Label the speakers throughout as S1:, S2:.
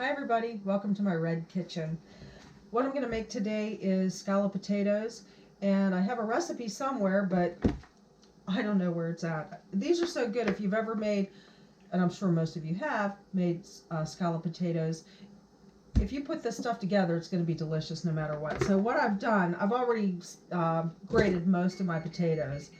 S1: Hi everybody, welcome to my red kitchen. What I'm going to make today is scalloped potatoes, and I have a recipe somewhere, but I don't know where it's at. These are so good if you've ever made, and I'm sure most of you have, made scalloped potatoes. If you put this stuff together, it's going to be delicious no matter what. So what I've done, I've already grated most of my potatoes,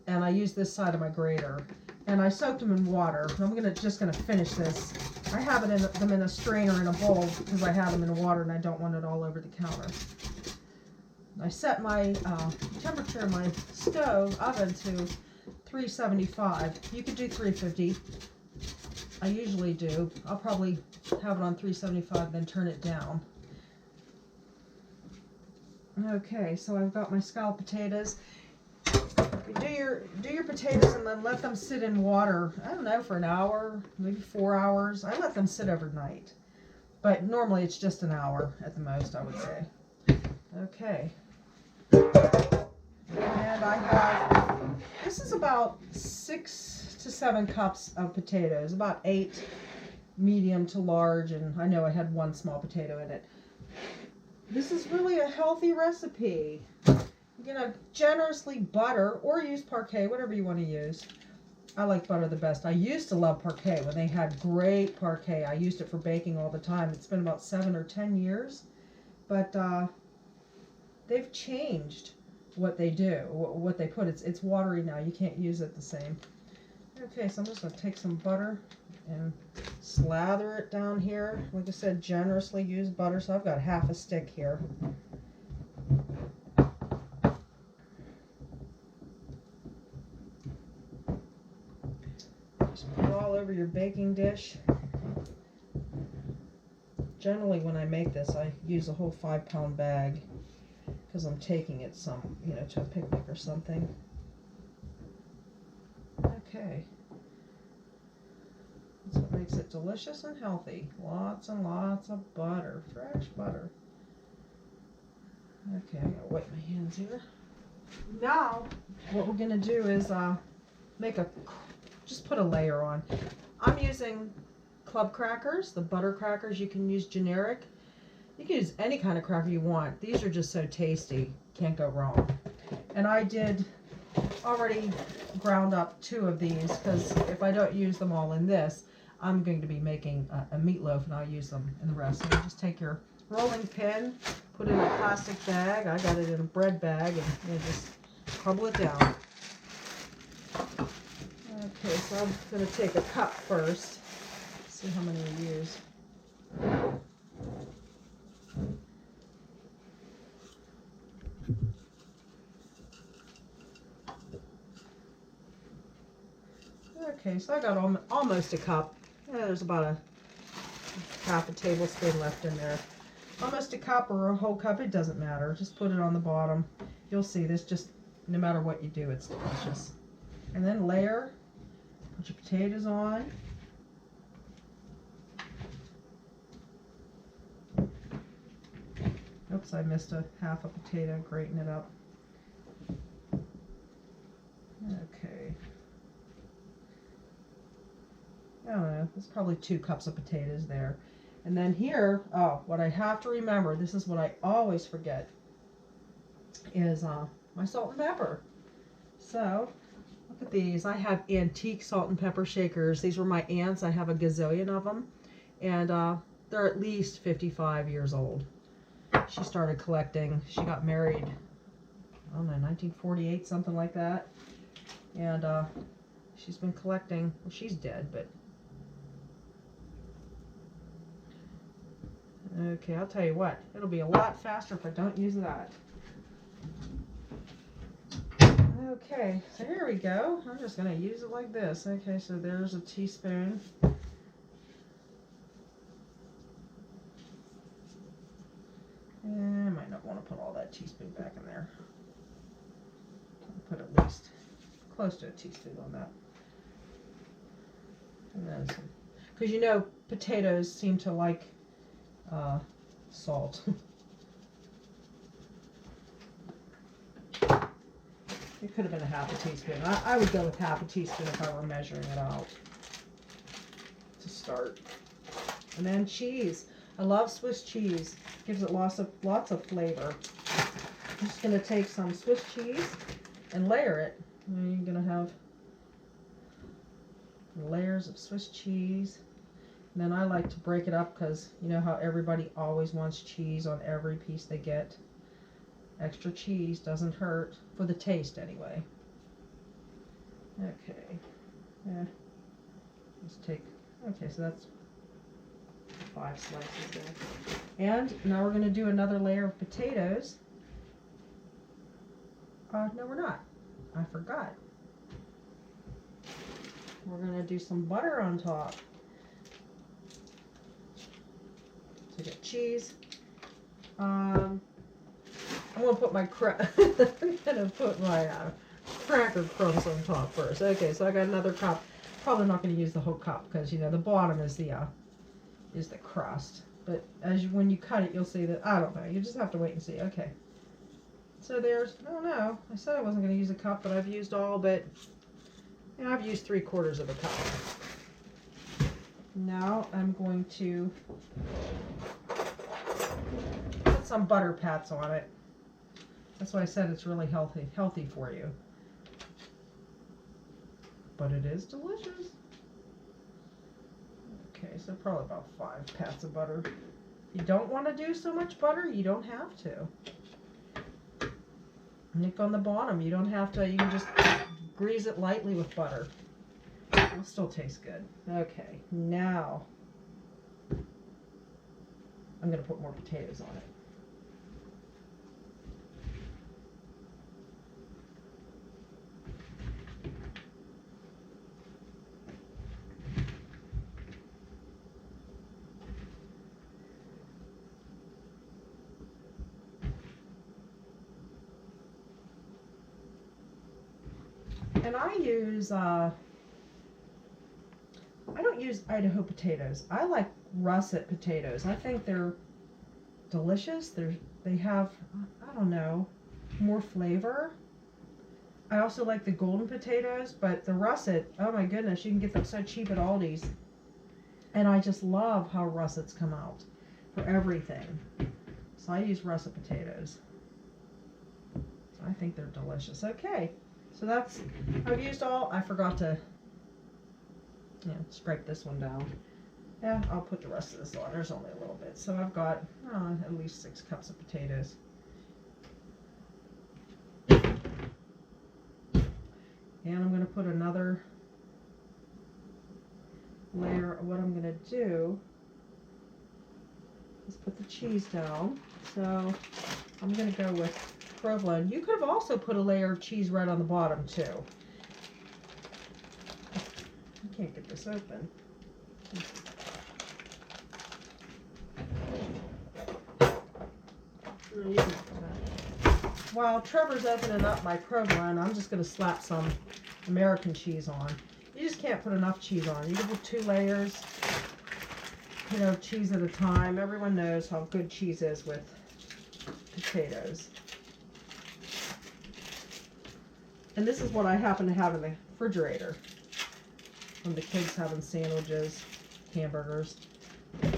S1: and I use this side of my grater. And I soaked them in water. I'm just gonna finish this. I have them in a strainer in a bowl because I have them in water and I don't want it all over the counter. I set my temperature in my stove oven to 375. You could do 350. I usually do. I'll probably have it on 375, then turn it down. Okay, so I've got my scalloped potatoes. Do your potatoes and then let them sit in water, I don't know, for an hour, maybe 4 hours. I let them sit overnight. But normally it's just an hour at the most, I would say. Okay. And I have, this is about 6 to 7 cups of potatoes, about 8 medium to large, and I know I had 1 small potato in it. This is really a healthy recipe. You're going to generously butter or use Parquet, whatever you want to use. I like butter the best. I used to love Parquet when they had great Parquet. I used it for baking all the time. It's been about 7 or 10 years. But they've changed what they do, what they put. It's watery now. You can't use it the same. Okay, so I'm just going to take some butter and slather it down here. Like I said, generously use butter. So I've got half a stick here. Just put it all over your baking dish. Generally, when I make this, I use a whole 5-pound bag because I'm taking it to a picnic or something. Okay. That's what makes it delicious and healthy. Lots and lots of butter, fresh butter. Okay, I gotta wipe my hands here. Now, what we're gonna do is just put a layer on. I'm using club crackers, the butter crackers. You can use generic. You can use any kind of cracker you want. These are just so tasty. Can't go wrong. And I did already ground up 2 of these because if I don't use them all in this, I'm going to be making a meatloaf and I'll use them in the rest. So you just take your rolling pin, put it in a plastic bag. I got it in a bread bag, and you just crumble it down. Okay, so I'm going to take a cup first. See how many we use. Okay, so I got almost a cup. Yeah, there's about a half a tablespoon left in there. Almost a cup or a whole cup, it doesn't matter. Just put it on the bottom. You'll see this just, no matter what you do, it's delicious. And then layer. Put your potatoes on. Oops, I missed half a potato, grating it up. Okay. I don't know, there's probably 2 cups of potatoes there. And then here, what I have to remember, this is what I always forget, is my salt and pepper. So, look at these. I have antique salt and pepper shakers. These were my aunt's. I have a gazillion of them. And they're at least 55 years old. She started collecting. She got married, I don't know, 1948, something like that. And she's been collecting. Well, she's dead, but... Okay, I'll tell you what. It'll be a lot faster if I don't use that. Okay, so here we go. I'm just going to use it like this. Okay, so there's a teaspoon. And I might not want to put all that teaspoon back in there. I'll put at least close to a teaspoon on that. And then some, because you know potatoes seem to like salt. It could have been a half a teaspoon. I would go with half a teaspoon if I were measuring it out to start. And then cheese. I love Swiss cheese. Gives it lots of flavor. I'm just going to take some Swiss cheese and layer it. And you're going to have layers of Swiss cheese. And then I like to break it up because you know how everybody always wants cheese on every piece they get. Extra cheese doesn't hurt, for the taste anyway. Okay. Yeah. Let's take, okay, so that's 5 slices there. And now we're going to do another layer of potatoes. No, we're not. I forgot. We're going to do some butter on top. So we got cheese. I'm going to put my cracker crumbs on top first. Okay, so I got another cup. Probably not going to use the whole cup because you know the bottom is the crust. But when you cut it, you'll see that I don't know. You just have to wait and see. Okay. So there's, I don't know. I said I wasn't going to use a cup, but I've used all but, you know, I've used 3/4 of a cup. Now I'm going to put some butter pats on it. That's why I said it's really healthy for you. But it is delicious. Okay, so probably about 5 pats of butter. If you don't want to do so much butter, you don't have to. Nick on the bottom, you don't have to, you can just grease it lightly with butter. It'll still taste good. Okay, now I'm going to put more potatoes on it. And I don't use Idaho potatoes. I like russet potatoes. I think they're delicious. They have, I don't know, more flavor. I also like the golden potatoes, but the russet, oh my goodness, you can get them so cheap at Aldi's. And I just love how russets come out for everything. So I use russet potatoes. So I think they're delicious. Okay. So that's, I've used all, I forgot to, scrape this one down. Yeah, I'll put the rest of this on. There's only a little bit. So I've got at least 6 cups of potatoes. And I'm going to put another layer. What I'm going to do is put the cheese down. So I'm going to go with provolone. You could have also put a layer of cheese right on the bottom too. I can't get this open. While Trevor's opening up my provolone, I'm just going to slap some American cheese on. You just can't put enough cheese on. You can put 2 layers, you know, cheese at a time. Everyone knows how good cheese is with potatoes. And this is what I happen to have in the refrigerator when the kids having sandwiches, hamburgers. So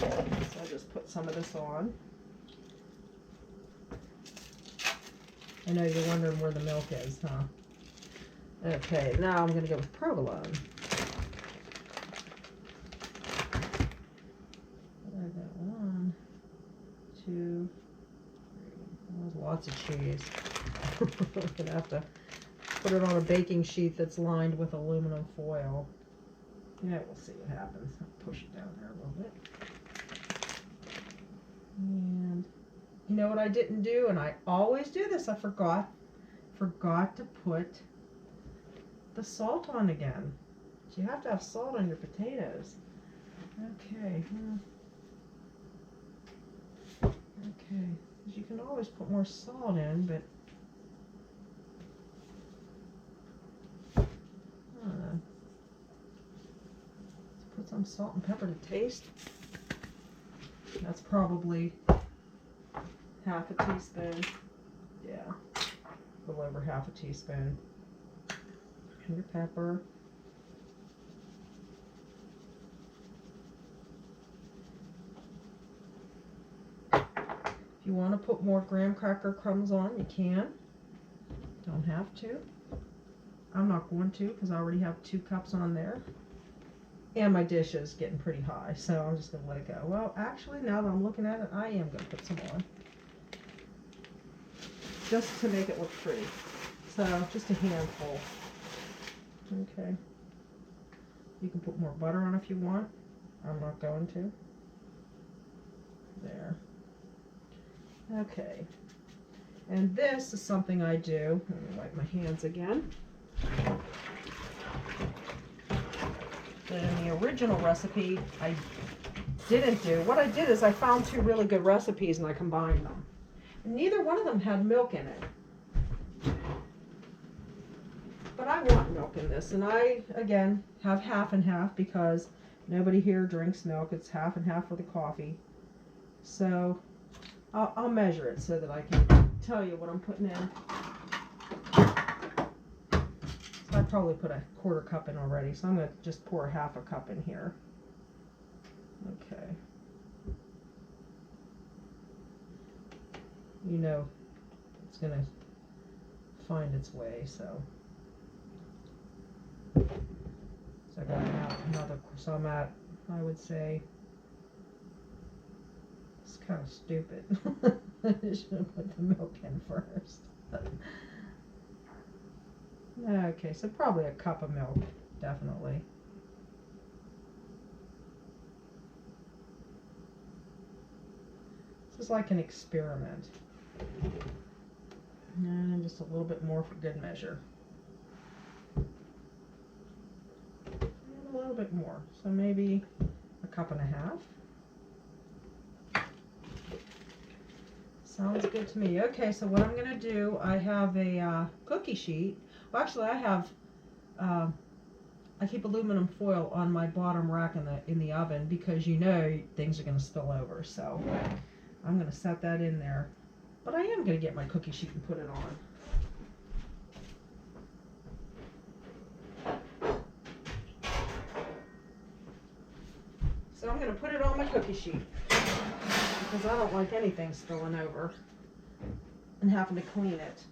S1: I'll just put some of this on. I know you're wondering where the milk is, huh? Okay, now I'm going to go with provolone. I got 1, 2, 3. There's lots of cheese. I'm going to have to put it on a baking sheet that's lined with aluminum foil. Yeah, we'll see what happens. I'll push it down there a little bit. And you know what I didn't do, and I always do this, I forgot to put the salt on again. So you have to have salt on your potatoes. Okay. Okay. You can always put more salt in, but let's put some salt and pepper to taste. That's probably half a teaspoon. Yeah, a little over half a teaspoon. And your pepper. you want to put more graham cracker crumbs on, you can. Don't have to. I'm not going to because I already have 2 cups on there. And my dish is getting pretty high, so I'm just going to let it go. Well, actually, now that I'm looking at it, I am going to put some on. Just to make it look pretty. So, just a handful. Okay. You can put more butter on if you want. I'm not going to. There. Okay. And this is something I do. Let me wipe my hands again. But in the original recipe, I didn't do. What I did is I found 2 really good recipes and I combined them. And neither one of them had milk in it. But I want milk in this. And I, again, have half and half because nobody here drinks milk. It's half and half for the coffee. So I'll measure it so that I can tell you what I'm putting in. I probably put a 1/4 cup in already, so I'm going to just pour 1/2 cup in here. Okay. You know it's going to find its way, so. So I got another, so I'm at, I would say, it's kind of stupid. I should have put the milk in first. Okay, so probably a cup of milk, definitely. This is like an experiment. And just a little bit more for good measure. And a little bit more, so maybe 1.5 cups. Sounds good to me. Okay, so what I'm going to do, I have a cookie sheet. Well, actually, I have, I keep aluminum foil on my bottom rack in the oven because you know things are going to spill over. So I'm going to set that in there. But I am going to get my cookie sheet and put it on. So I'm going to put it on my cookie sheet because I don't like anything spilling over and having to clean it.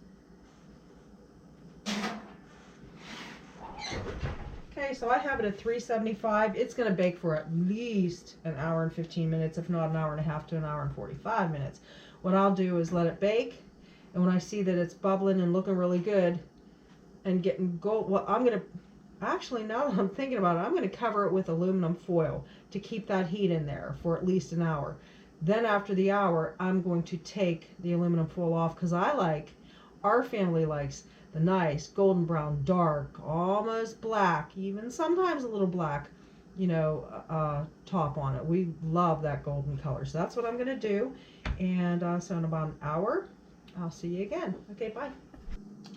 S1: Okay, so I have it at 375. It's going to bake for at least 1 hour and 15 minutes, if not 1.5 hours to 1 hour and 45 minutes. What I'll do is let it bake, and when I see that it's bubbling and looking really good and getting gold, well, I'm going to, actually, now that I'm thinking about it, I'm going to cover it with aluminum foil to keep that heat in there for at least 1 hour. Then after the hour, I'm going to take the aluminum foil off because our family likes the nice golden brown, dark, almost black, even sometimes a little black, top on it. We love that golden color. So that's what I'm going to do. And so in about 1 hour, I'll see you again. Okay, bye.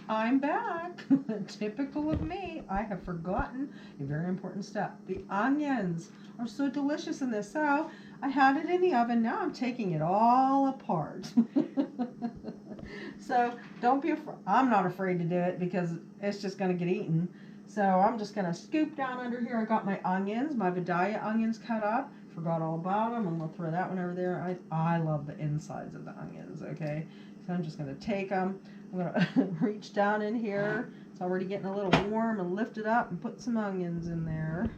S1: I'm back. Typical of me, I have forgotten a very important step. The onions are so delicious in this. So I had it in the oven. Now I'm taking it all apart. So don't be afraid. I'm not afraid to do it because it's just going to get eaten. So I'm just going to scoop down under here. I got my onions, my Vidalia onions cut up. Forgot all about them. I'm going to throw that one over there. I love the insides of the onions, okay? So I'm just going to take them. I'm going to reach down in here. It's already getting a little warm, and lift it up and put some onions in there.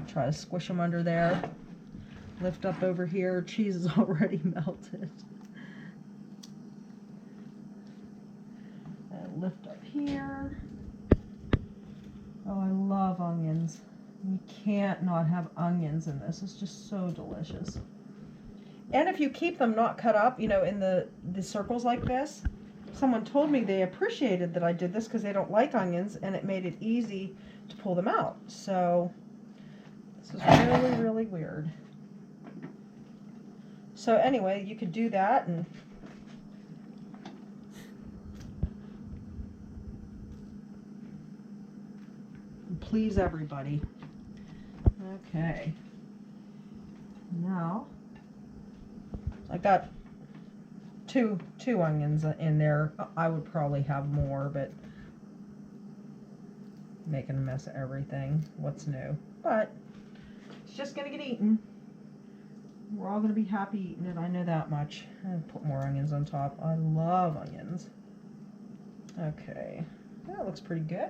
S1: Try to squish them under there. Lift up over here. Cheese is already melted. And lift up here. Oh, I love onions. You can't not have onions in this. It's just so delicious. And if you keep them not cut up, in the circles like this, someone told me they appreciated that I did this because they don't like onions, and it made it easy to pull them out. So this is really, really weird. So anyway, you could do that and please everybody. Okay. Now I got two onions in there. I would probably have more, but making a mess of everything. What's new? But it's just gonna get eaten. We're all going to be happy eating it. I know that much. And put more onions on top. I love onions. Okay. That looks pretty good.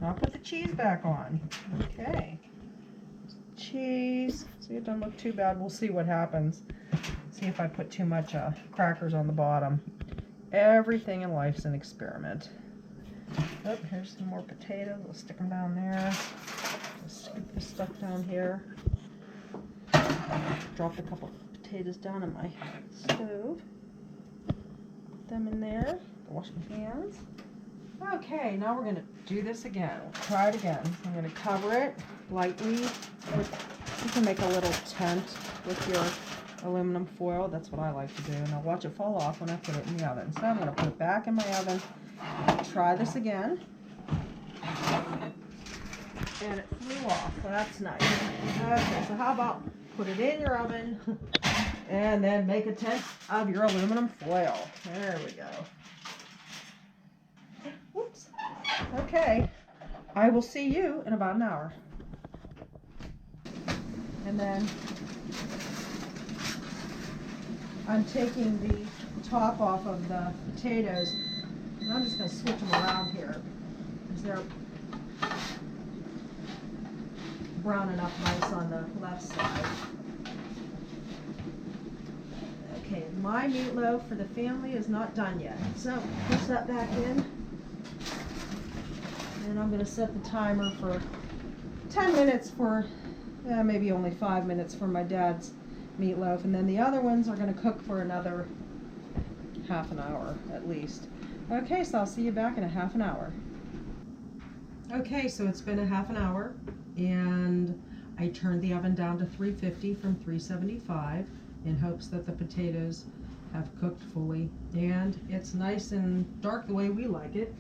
S1: Now I'll put the cheese back on. Okay. Cheese. See, it doesn't look too bad. We'll see what happens. See if I put too much crackers on the bottom. Everything in life's an experiment. Oh, here's some more potatoes. We'll stick them down there. Just scoop this stuff down here. Dropped a couple potatoes down in my stove. Put them in there. Wash my hands. Okay, now we're going to do this again. We'll try it again. I'm going to cover it lightly. You can make a little tent with your aluminum foil. That's what I like to do. And I'll watch it fall off when I put it in the oven. So I'm going to put it back in my oven. Try this again. And it flew off. So that's nice. Okay, so how about put it in your oven and then make a tent of your aluminum foil. There we go. Whoops. Okay. I will see you in about an hour. And then I'm taking the top off of the potatoes, and I'm just going to switch them around here because they're browning up nice on the left side. Okay, my meatloaf for the family is not done yet, so push that back in. And I'm going to set the timer for 10 minutes for, maybe only 5 minutes for my dad's meatloaf, and then the other ones are going to cook for another half an hour at least. Okay, so I'll see you back in a half an hour. Okay, so it's been a half an hour, and I turned the oven down to 350 from 375 in hopes that the potatoes have cooked fully, and it's nice and dark the way we like it.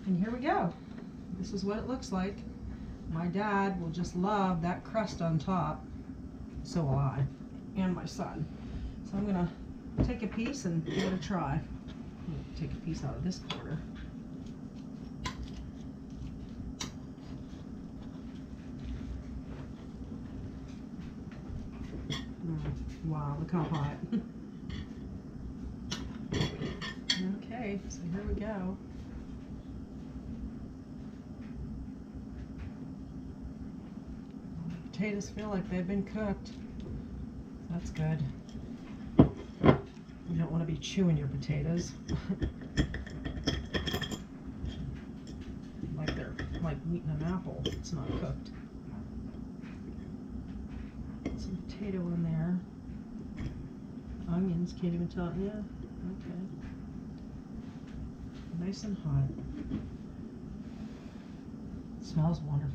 S1: And here we go. This is what it looks like. My dad will just love that crust on top. So will I, and my son. So I'm gonna take a piece and give it a try. Take a piece out of this corner. Wow, look how hot. Okay, so here we go. Potatoes feel like they've been cooked. That's good. You don't want to be chewing your potatoes. Like they're like eating an apple. It's not cooked. Put some potato in there. Onions, can't even tell. Yeah, okay. Nice and hot. It smells wonderful.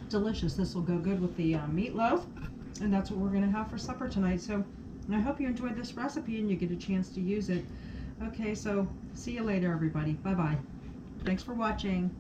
S1: Delicious. This will go good with the meatloaf, and that's what we're going to have for supper tonight. So I hope you enjoyed this recipe and you get a chance to use it. Okay, so see you later, everybody. Bye bye. Thanks for watching.